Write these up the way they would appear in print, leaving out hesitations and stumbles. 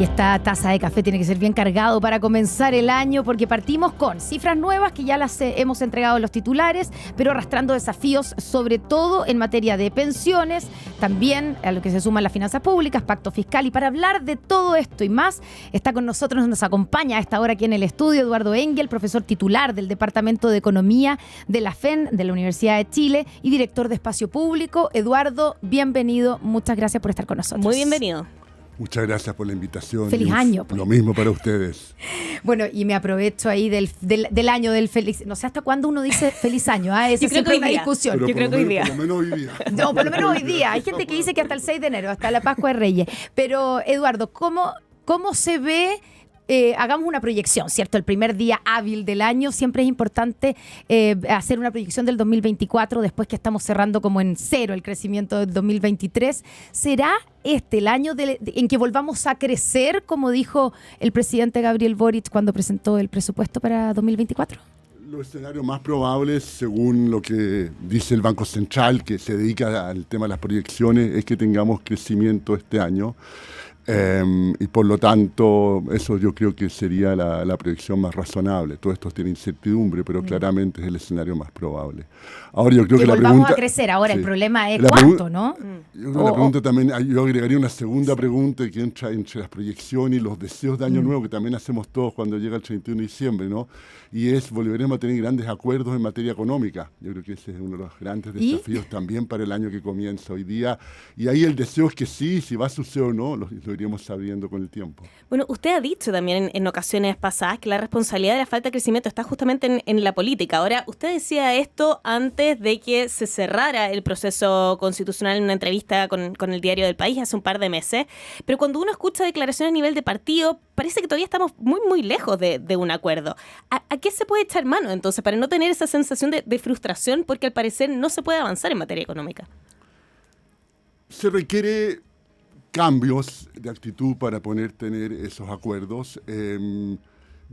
Y esta taza de café tiene que ser bien cargado para comenzar el año, porque partimos con cifras nuevas que ya las hemos entregado en los titulares, pero arrastrando desafíos sobre todo en materia de pensiones, también a lo que se suman las finanzas públicas, pacto fiscal. Y para hablar de todo esto y más, está con nosotros, nos acompaña a esta hora aquí en el estudio Eduardo Engel, profesor titular del Departamento de Economía de la FEN, de la Universidad de Chile, y director de Espacio Público. Eduardo, bienvenido, muchas gracias por estar con nosotros. Muy bienvenido. Muchas gracias por la invitación. Feliz año. Pues. Lo mismo para ustedes. Bueno, y me aprovecho ahí del año del feliz. No sé hasta cuándo uno dice feliz año. Esa es siempre una discusión. Pero yo creo que hoy día. Por lo menos hoy día. No, por lo menos hoy día. Hay gente que dice que hasta el 6 de enero, hasta la Pascua de Reyes. Pero, Eduardo, ¿cómo se ve? Hagamos una proyección, ¿cierto? El primer día hábil del año, siempre es importante hacer una proyección del 2024, después que estamos cerrando como en cero el crecimiento del 2023. ¿Será este el año en que volvamos a crecer, como dijo el presidente Gabriel Boric cuando presentó el presupuesto para 2024? Los escenarios más probables, según lo que dice el Banco Central, que se dedica al tema de las proyecciones, es que tengamos crecimiento este año. Y por lo tanto, eso yo creo que sería la proyección más razonable. Todo esto tiene incertidumbre, pero claramente es el escenario más probable. Ahora yo creo que la pregunta... volvamos a crecer. Ahora sí. El problema es cuánto, ¿no? Yo creo la pregunta también, yo agregaría una segunda pregunta que entra entre las proyecciones y los deseos de Año Nuevo, que también hacemos todos cuando llega el 31 de diciembre, ¿no? Y es, volveremos a tener grandes acuerdos en materia económica. Yo creo que ese es uno de los grandes desafíos también para el año que comienza hoy día. Y ahí el deseo es que sí, si va a suceder o no, lo iremos sabiendo con el tiempo. Bueno, usted ha dicho también en ocasiones pasadas que la responsabilidad de la falta de crecimiento está justamente en la política. Ahora, usted decía esto antes de que se cerrara el proceso constitucional en una entrevista con el diario del País hace un par de meses, pero cuando uno escucha declaraciones a nivel de partido, parece que todavía estamos muy, muy lejos de un acuerdo. ¿A qué se puede echar mano entonces para no tener esa sensación de frustración porque al parecer no se puede avanzar en materia económica? Se requiere cambios de actitud para poder tener esos acuerdos.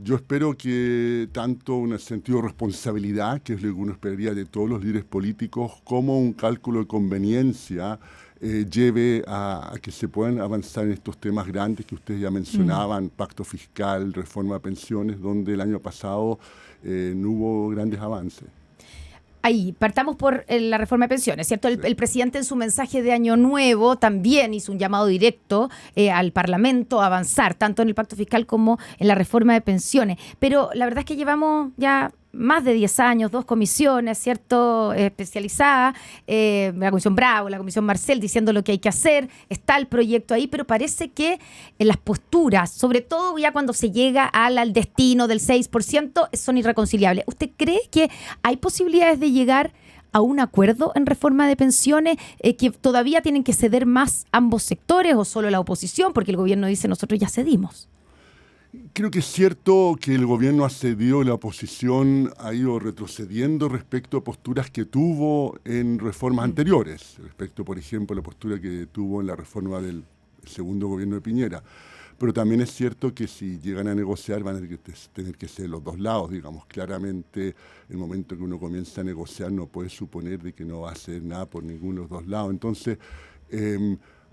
Yo espero que tanto un sentido de responsabilidad, que es lo que uno esperaría de todos los líderes políticos, como un cálculo de conveniencia lleve a que se puedan avanzar en estos temas grandes que ustedes ya mencionaban, pacto fiscal, reforma de pensiones, donde el año pasado no hubo grandes avances. Ahí, partamos por la reforma de pensiones, ¿cierto? El presidente en su mensaje de Año Nuevo también hizo un llamado directo al Parlamento a avanzar, tanto en el pacto fiscal como en la reforma de pensiones. Pero la verdad es que llevamos ya más de 10 años, 2 comisiones, ¿cierto? Especializadas, la Comisión Bravo, la Comisión Marcel, diciendo lo que hay que hacer, está el proyecto ahí, pero parece que en las posturas, sobre todo ya cuando se llega al destino del 6%, son irreconciliables. ¿Usted cree que hay posibilidades de llegar a un acuerdo en reforma de pensiones, que todavía tienen que ceder más ambos sectores o solo la oposición? Porque el gobierno dice, nosotros ya cedimos. Creo que es cierto que el gobierno ha cedido y la oposición ha ido retrocediendo respecto a posturas que tuvo en reformas anteriores, respecto, por ejemplo, a la postura que tuvo en la reforma del segundo gobierno de Piñera. Pero también es cierto que si llegan a negociar van a tener que ser los dos lados, digamos. Claramente, el momento que uno comienza a negociar no puede suponer de que no va a hacer nada por ninguno de los dos lados. Entonces,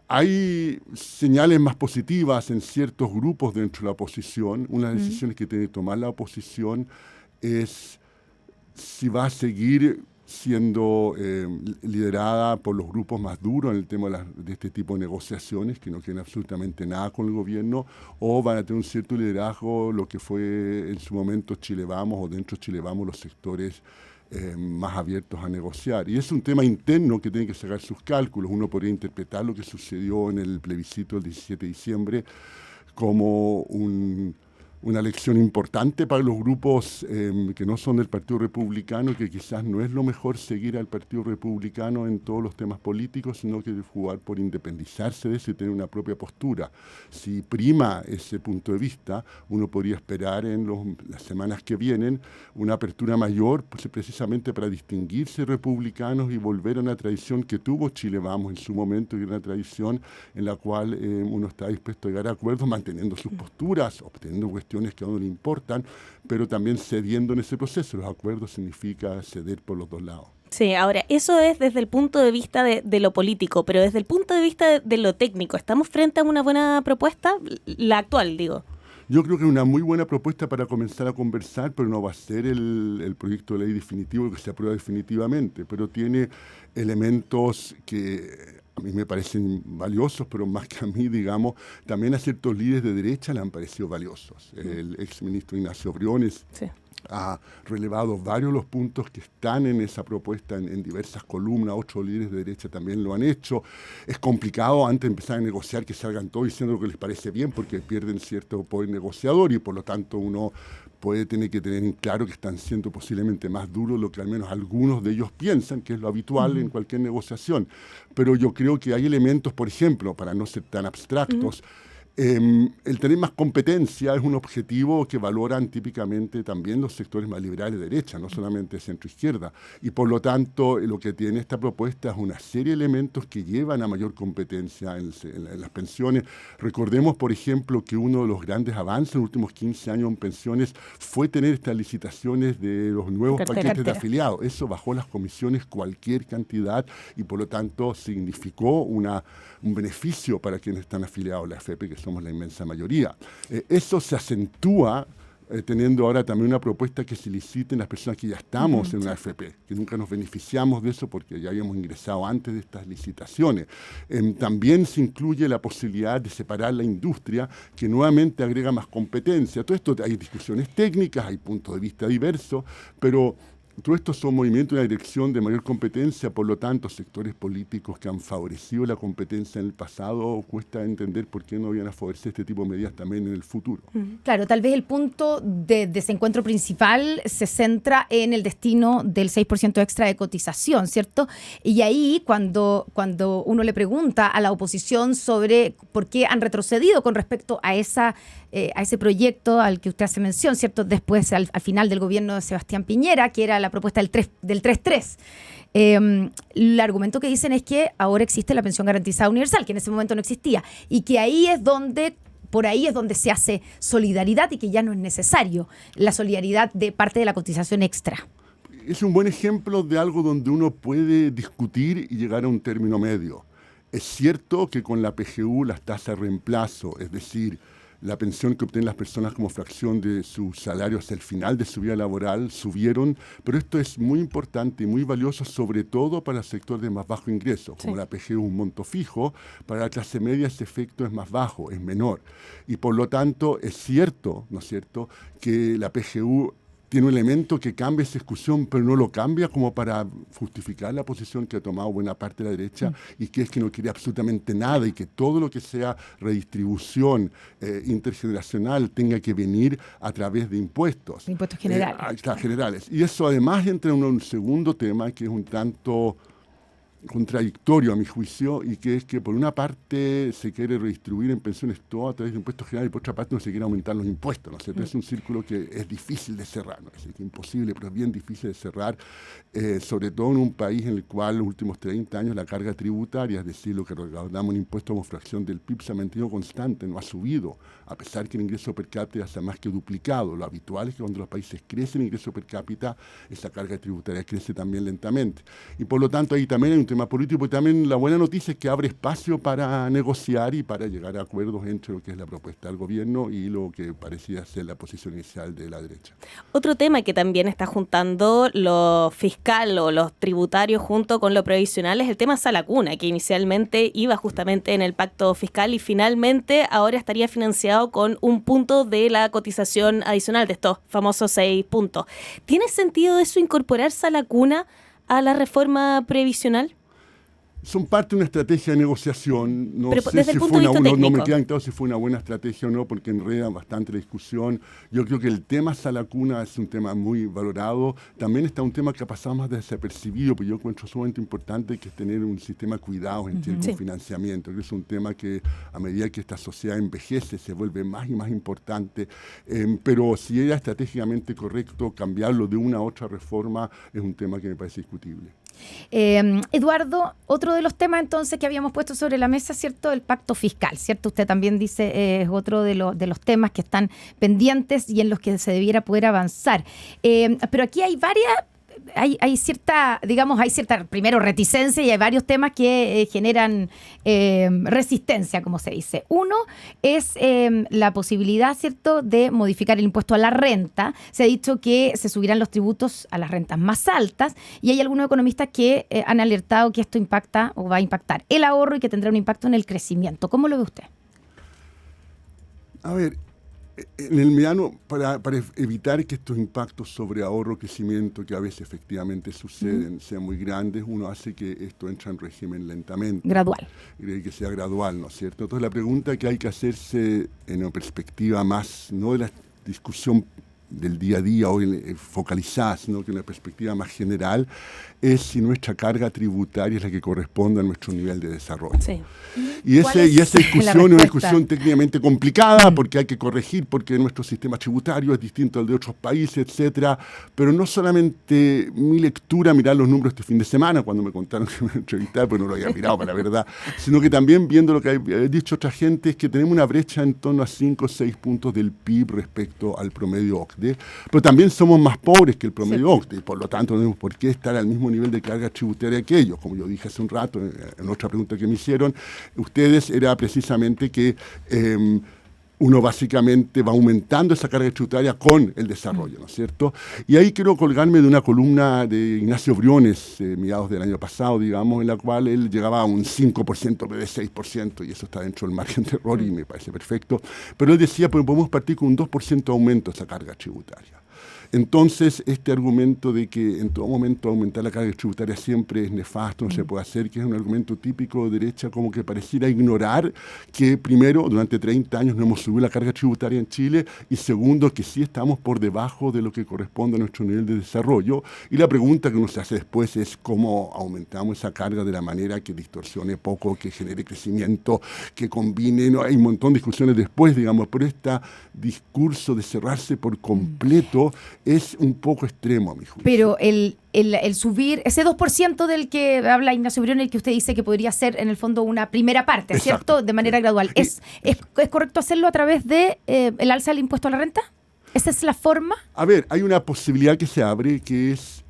hay señales más positivas en ciertos grupos dentro de la oposición. Una de las decisiones que tiene que tomar la oposición es si va a seguir siendo liderada por los grupos más duros en el tema de este tipo de negociaciones, que no quieren absolutamente nada con el gobierno, o van a tener un cierto liderazgo, lo que fue en su momento Chile Vamos, o dentro de Chile Vamos, los sectores más abiertos a negociar. Y es un tema interno que tiene que sacar sus cálculos. Uno podría interpretar lo que sucedió en el plebiscito del 17 de diciembre como una lección importante para los grupos que no son del Partido Republicano, que quizás no es lo mejor seguir al Partido Republicano en todos los temas políticos, sino que jugar por independizarse de eso y tener una propia postura. Si prima ese punto de vista, uno podría esperar en las semanas que vienen una apertura mayor, pues, precisamente para distinguirse republicanos y volver a una tradición que tuvo Chile Vamos en su momento, y una tradición en la cual uno está dispuesto a llegar a acuerdos manteniendo sus posturas, obteniendo cuestiones que a uno le importan, pero también cediendo en ese proceso. Los acuerdos significa ceder por los dos lados. Sí, ahora, eso es desde el punto de vista de lo político, pero desde el punto de vista de lo técnico, ¿estamos frente a una buena propuesta? La actual, digo. Yo creo que es una muy buena propuesta para comenzar a conversar, pero no va a ser el proyecto de ley definitivo que se aprueba definitivamente, pero tiene elementos que a mí me parecen valiosos, pero más que a mí, digamos, también a ciertos líderes de derecha le han parecido valiosos. El exministro Ignacio Briones ha relevado varios de los puntos que están en esa propuesta en diversas columnas, otros líderes de derecha también lo han hecho. Es complicado antes de empezar a negociar que salgan todos diciendo lo que les parece bien, porque pierden cierto poder negociador y por lo tanto uno puede tener que tener en claro que están siendo posiblemente más duros de lo que al menos algunos de ellos piensan, que es lo habitual en cualquier negociación. Pero yo creo que hay elementos, por ejemplo, para no ser tan abstractos, el tener más competencia es un objetivo que valoran típicamente también los sectores más liberales de derecha, no solamente centro-izquierda. Y por lo tanto, lo que tiene esta propuesta es una serie de elementos que llevan a mayor competencia en las pensiones. Recordemos, por ejemplo, que uno de los grandes avances en los últimos 15 años en pensiones fue tener estas licitaciones de los nuevos paquetes de afiliados. Eso bajó las comisiones cualquier cantidad y por lo tanto significó un beneficio para quienes están afiliados a la AFP, que somos la inmensa mayoría. Eso se acentúa teniendo ahora también una propuesta que se liciten las personas que ya estamos en una AFP, que nunca nos beneficiamos de eso porque ya habíamos ingresado antes de estas licitaciones. También se incluye la posibilidad de separar la industria, que nuevamente agrega más competencia. Todo esto, hay discusiones técnicas, hay puntos de vista diversos, pero todo esto son movimientos en la dirección de mayor competencia, por lo tanto, sectores políticos que han favorecido la competencia en el pasado, cuesta entender por qué no iban a favorecer este tipo de medidas también en el futuro. Claro, tal vez el punto de desencuentro principal se centra en el destino del 6% extra de cotización, ¿cierto? Y ahí, cuando uno le pregunta a la oposición sobre por qué han retrocedido con respecto a ese proyecto al que usted hace mención, ¿cierto? Después, al final del gobierno de Sebastián Piñera, que era la propuesta del 3.3. El argumento que dicen es que ahora existe la pensión garantizada universal, que en ese momento no existía, y que por ahí es donde se hace solidaridad y que ya no es necesario la solidaridad de parte de la cotización extra. Es un buen ejemplo de algo donde uno puede discutir y llegar a un término medio. Es cierto que con la PGU las tasas de reemplazo, es decir, la pensión que obtienen las personas como fracción de su salario hasta el final de su vida laboral subieron, pero esto es muy importante y muy valioso, sobre todo para el sector de más bajo ingreso. Como la PGU es un monto fijo, para la clase media ese efecto es más bajo, es menor. Y por lo tanto es cierto, ¿no es cierto?, que la PGU tiene un elemento que cambia esa discusión, pero no lo cambia como para justificar la posición que ha tomado buena parte de la derecha y que es que no quiere absolutamente nada y que todo lo que sea redistribución intergeneracional tenga que venir a través de impuestos. Impuestos generales. Generales. Y eso además entra en un segundo tema que es un tanto contradictorio a mi juicio, y que es que por una parte se quiere redistribuir en pensiones todo a través de impuestos generales y por otra parte no se quiere aumentar los impuestos, ¿no es cierto? Es un círculo que es difícil de cerrar, ¿no? Es decir, que imposible, pero es bien difícil de cerrar, sobre todo en un país en el cual en los últimos 30 años la carga tributaria, es decir, lo que recaudamos en impuestos como fracción del PIB, se ha mantenido constante, no ha subido, a pesar que el ingreso per cápita se ha más que duplicado. Lo habitual es que cuando los países crecen el ingreso per cápita, esa carga tributaria crece también lentamente. Y por lo tanto ahí también hay un tema político, y también la buena noticia es que abre espacio para negociar y para llegar a acuerdos entre lo que es la propuesta del gobierno y lo que parecía ser la posición inicial de la derecha. Otro tema que también está juntando lo fiscal o los tributarios junto con lo previsional es el tema Sala Cuna, que inicialmente iba justamente en el pacto fiscal y finalmente ahora estaría financiado con un punto de la cotización adicional de estos famosos 6 puntos. ¿Tiene sentido eso, incorporar Sala Cuna a la reforma previsional? Son parte de una estrategia de negociación. No pero sé si fue no me queda claro si fue una buena estrategia o no, porque enreda bastante la discusión. Yo creo que el tema Sala Cuna es un tema muy valorado. También está un tema que ha pasado más desapercibido, pero yo encuentro sumamente importante, que es tener un sistema de cuidados en términos de financiamiento. Que es un tema que a medida que esta sociedad envejece se vuelve más y más importante. Pero si era estratégicamente correcto cambiarlo de una a otra reforma, es un tema que me parece discutible. Eduardo, otro de los temas entonces que habíamos puesto sobre la mesa, ¿cierto? El pacto fiscal, ¿cierto? Usted también dice es otro de los temas que están pendientes y en los que se debiera poder avanzar. Pero aquí hay hay cierta, digamos, primero, reticencia y hay varios temas que generan resistencia, como se dice. Uno es la posibilidad, ¿cierto?, de modificar el impuesto a la renta. Se ha dicho que se subirán los tributos a las rentas más altas y hay algunos economistas que han alertado que esto impacta o va a impactar el ahorro y que tendrá un impacto en el crecimiento. ¿Cómo lo ve usted? A ver, en el mediano, para evitar que estos impactos sobre ahorro, crecimiento, que a veces efectivamente suceden, sean muy grandes, uno hace que esto entre en régimen lentamente. Gradual. Y que sea gradual, ¿no es cierto? Entonces la pregunta que hay que hacerse en una perspectiva más, no de la discusión del día a día o focalizada, sino que en una perspectiva más general, es si nuestra carga tributaria es la que corresponde a nuestro nivel de desarrollo. Sí. Y esa discusión es una discusión técnicamente complicada porque hay que corregir, porque nuestro sistema tributario es distinto al de otros países, etcétera. Pero no solamente mi lectura, mirar los números este fin de semana, cuando me contaron que me entrevistaban, pues no lo había mirado, para la verdad, sino que también viendo lo que ha dicho otra gente, es que tenemos una brecha en torno a 5 o 6 puntos del PIB respecto al promedio OCDE, pero también somos más pobres que el promedio OCDE, y por lo tanto no tenemos por qué estar al mismo nivel de carga tributaria que ellos. Como yo dije hace un rato, en otra pregunta que me hicieron, ustedes era precisamente que uno básicamente va aumentando esa carga tributaria con el desarrollo, ¿no es cierto? Y ahí quiero colgarme de una columna de Ignacio Briones, mediados del año pasado, digamos, en la cual él llegaba a un 5% de 6%, y eso está dentro del margen de error y me parece perfecto. Pero él decía, pues podemos partir con un 2% de aumento de esa carga tributaria. Entonces, este argumento de que en todo momento aumentar la carga tributaria siempre es nefasto, no se puede hacer, que es un argumento típico de derecha, como que pareciera ignorar que, primero, durante 30 años no hemos subido la carga tributaria en Chile, y segundo, que sí estamos por debajo de lo que corresponde a nuestro nivel de desarrollo. Y la pregunta que uno se hace después es cómo aumentamos esa carga de la manera que distorsione poco, que genere crecimiento, que combine. No, hay un montón de discusiones después, digamos, pero este discurso de cerrarse por completo es un poco extremo, a mi juicio. Pero el subir ese 2% del que habla Ignacio Briones, el que usted dice que podría ser en el fondo una primera parte, Exacto. ¿cierto? De manera gradual. ¿Es correcto hacerlo a través de el alza del impuesto a la renta? ¿Esa es la forma? A ver, hay una posibilidad que se abre, que es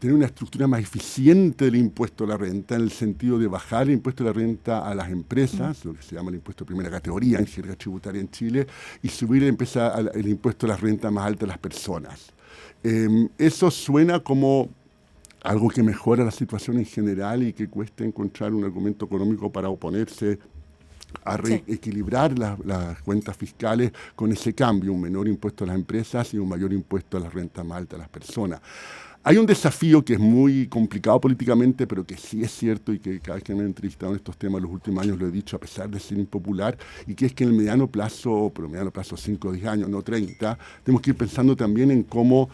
tener una estructura más eficiente del impuesto a la renta, en el sentido de bajar el impuesto a la renta a las empresas, lo que se llama el impuesto de primera categoría en jerga tributaria en Chile, y subir el impuesto a la renta más alta a las personas. Eso suena como algo que mejora la situación en general y que cuesta encontrar un argumento económico para oponerse a reequilibrar las cuentas fiscales con ese cambio, un menor impuesto a las empresas y un mayor impuesto a la renta más alta a las personas. Hay un desafío que es muy complicado políticamente, pero que sí es cierto y que cada vez que me he entrevistado en estos temas los últimos años lo he dicho, a pesar de ser impopular, y que es que en el mediano plazo, 5 o 10 años, no 30, tenemos que ir pensando también en cómo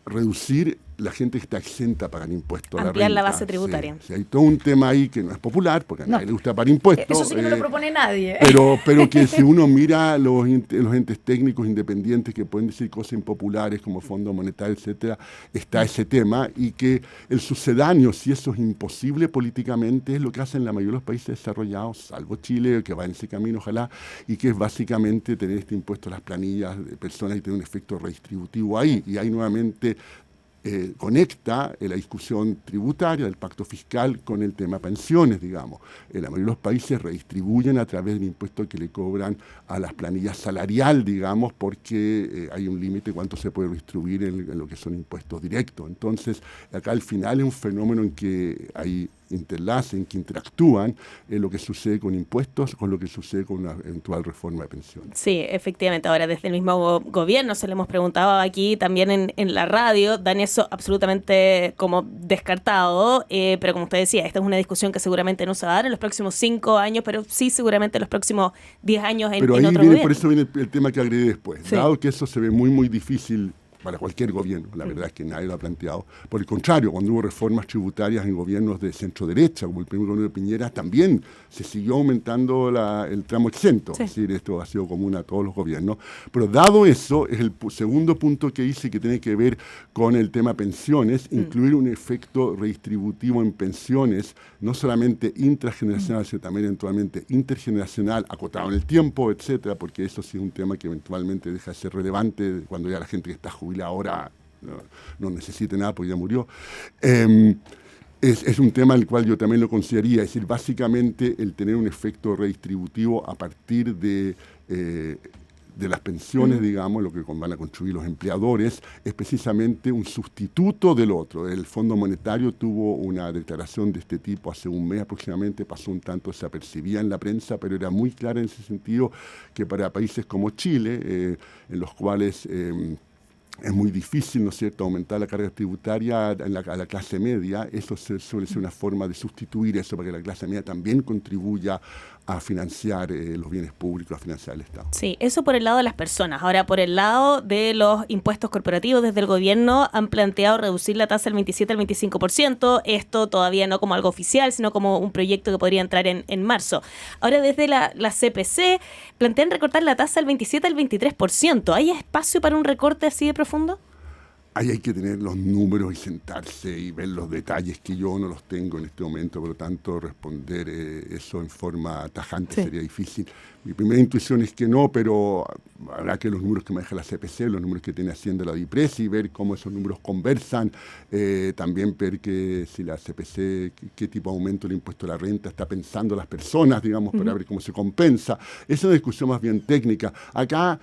reducir la gente que está exenta a pagar impuestos. Ampliar la base tributaria. Sí, hay todo un tema ahí que no es popular, porque a nadie le gusta pagar impuestos. Eso sí que no lo propone nadie. Pero que si uno mira los entes técnicos independientes que pueden decir cosas impopulares como Fondo Monetario, etcétera, está ese tema, y que el sucedáneo, si eso es imposible políticamente, es lo que hacen la mayoría de los países desarrollados, salvo Chile, que va en ese camino, ojalá, y que es básicamente tener este impuesto a las planillas de personas y tener un efecto redistributivo ahí. Y ahí nuevamente conecta la discusión tributaria del pacto fiscal con el tema pensiones, digamos. La mayoría de los países redistribuyen a través del impuesto que le cobran a las planillas salarial, digamos, porque hay un límite cuánto se puede redistribuir en lo que son impuestos directos. Entonces, acá al final es un fenómeno en que hay interlace, en que interactúan lo que sucede con impuestos con lo que sucede con una eventual reforma de pensiones. Sí, efectivamente. Ahora, desde el mismo gobierno se le hemos preguntado aquí también en la radio, dan eso absolutamente como descartado, pero como usted decía, esta es una discusión que seguramente no se va a dar en los próximos 5 años, pero sí seguramente en los próximos 10 años en otro gobierno. Por eso viene el tema que agregué después. Sí. Dado que eso se ve muy, muy difícil para cualquier gobierno, la verdad es que nadie lo ha planteado. Por el contrario, cuando hubo reformas tributarias en gobiernos de centro-derecha, como el primer gobierno de Piñera, también se siguió aumentando el tramo exento. Sí. Es decir, esto ha sido común a todos los gobiernos. Pero dado eso, es el segundo punto que hice, que tiene que ver con el tema pensiones, incluir un efecto redistributivo en pensiones, no solamente intrageneracional, sino también eventualmente intergeneracional, acotado en el tiempo, etcétera, porque eso sí es un tema que eventualmente deja de ser relevante cuando ya la gente que está jubilada ahora no necesite nada porque ya murió. Es un tema al cual yo también lo consideraría, es decir, básicamente el tener un efecto redistributivo a partir de las pensiones, digamos, lo que van a contribuir los empleadores, es precisamente un sustituto del otro. El Fondo Monetario tuvo una declaración de este tipo hace un mes aproximadamente, pasó un tanto desapercibida en la prensa, pero era muy clara en ese sentido que para países como Chile, en los cuales es muy difícil, ¿no es cierto?, aumentar la carga tributaria a la clase media. Eso suele ser una forma de sustituir eso para que la clase media también contribuya a financiar los bienes públicos, a financiar el Estado. Sí, eso por el lado de las personas. Ahora, por el lado de los impuestos corporativos, desde el gobierno han planteado reducir la tasa del 27 al 25%. Esto todavía no como algo oficial, sino como un proyecto que podría entrar en marzo. Ahora, desde la CPC, plantean recortar la tasa del 27 al 23%. ¿Hay espacio para un recorte así de profundo? Ahí hay que tener los números y sentarse y ver los detalles que yo no los tengo en este momento, por lo tanto responder eso en forma tajante sería difícil. Mi primera intuición es que no, pero habrá que los números que maneja la CPC, los números que tiene Hacienda la DIPRES y ver cómo esos números conversan, también ver que si la CPC, qué tipo de aumento del impuesto a la renta está pensando las personas, digamos, para ver cómo se compensa. Es una discusión más bien técnica. Acá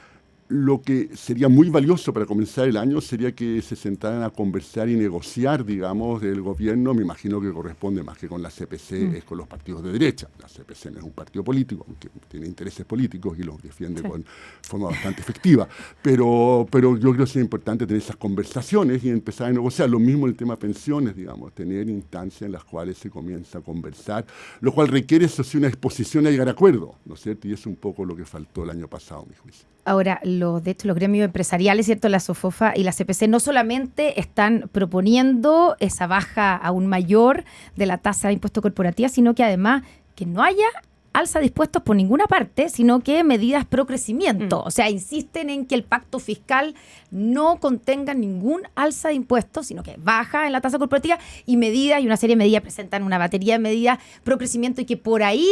lo que sería muy valioso para comenzar el año sería que se sentaran a conversar y negociar, digamos, del gobierno. Me imagino que corresponde más que con la CPC, es con los partidos de derecha. La CPC no es un partido político, aunque tiene intereses políticos y los defiende con forma bastante efectiva. Pero yo creo que es importante tener esas conversaciones y empezar a negociar. Lo mismo el tema pensiones, digamos, tener instancias en las cuales se comienza a conversar, lo cual requiere, eso sí, una disposición a llegar a acuerdo, ¿no es cierto? Y es un poco lo que faltó el año pasado, a mi juicio. Ahora, de hecho, los gremios empresariales, ¿cierto?, la SOFOFA y la CPC no solamente están proponiendo esa baja aún mayor de la tasa de impuesto corporativa, sino que además que no haya alza de impuestos por ninguna parte, sino que medidas pro crecimiento. O sea, insisten en que el pacto fiscal no contenga ningún alza de impuestos, sino que baja en la tasa corporativa y una serie de medidas, presentan una batería de medidas pro crecimiento y que por ahí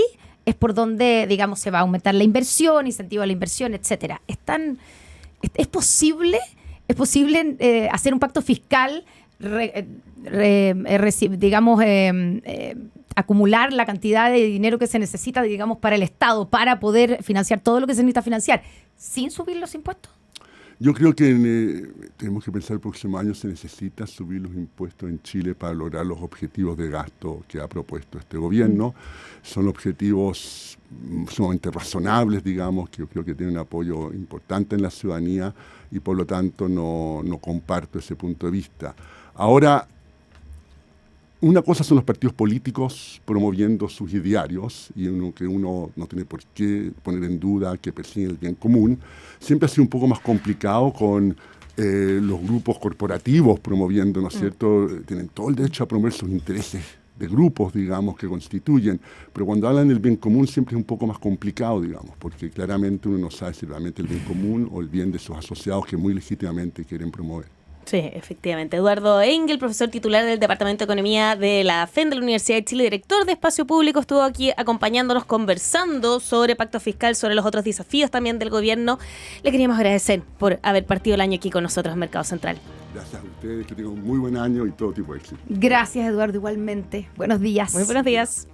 es por donde, digamos, se va a aumentar la inversión, incentivo a la inversión, etcétera. ¿Es posible hacer un pacto fiscal, acumular la cantidad de dinero que se necesita, digamos, para el Estado, para poder financiar todo lo que se necesita financiar, sin subir los impuestos? Yo creo que tenemos que pensar el próximo año se necesita subir los impuestos en Chile para lograr los objetivos de gasto que ha propuesto este gobierno. Son objetivos sumamente razonables, digamos, que yo creo que tienen un apoyo importante en la ciudadanía y por lo tanto no comparto ese punto de vista. Ahora, una cosa son los partidos políticos promoviendo sus idearios y uno no tiene por qué poner en duda que persiguen el bien común. Siempre ha sido un poco más complicado con los grupos corporativos promoviendo, ¿no es cierto? Tienen todo el derecho a promover sus intereses de grupos, digamos, que constituyen. Pero cuando hablan del bien común siempre es un poco más complicado, digamos, porque claramente uno no sabe si realmente el bien común o el bien de sus asociados que muy legítimamente quieren promover. Sí, efectivamente. Eduardo Engel, profesor titular del Departamento de Economía de la FEN de la Universidad de Chile, director de Espacio Público, estuvo aquí acompañándonos, conversando sobre pacto fiscal, sobre los otros desafíos también del gobierno. Le queríamos agradecer por haber partido el año aquí con nosotros en Mercado Central. Gracias a ustedes, que tengan un muy buen año y todo tipo de éxito. Gracias, Eduardo, igualmente. Buenos días. Muy buenos días.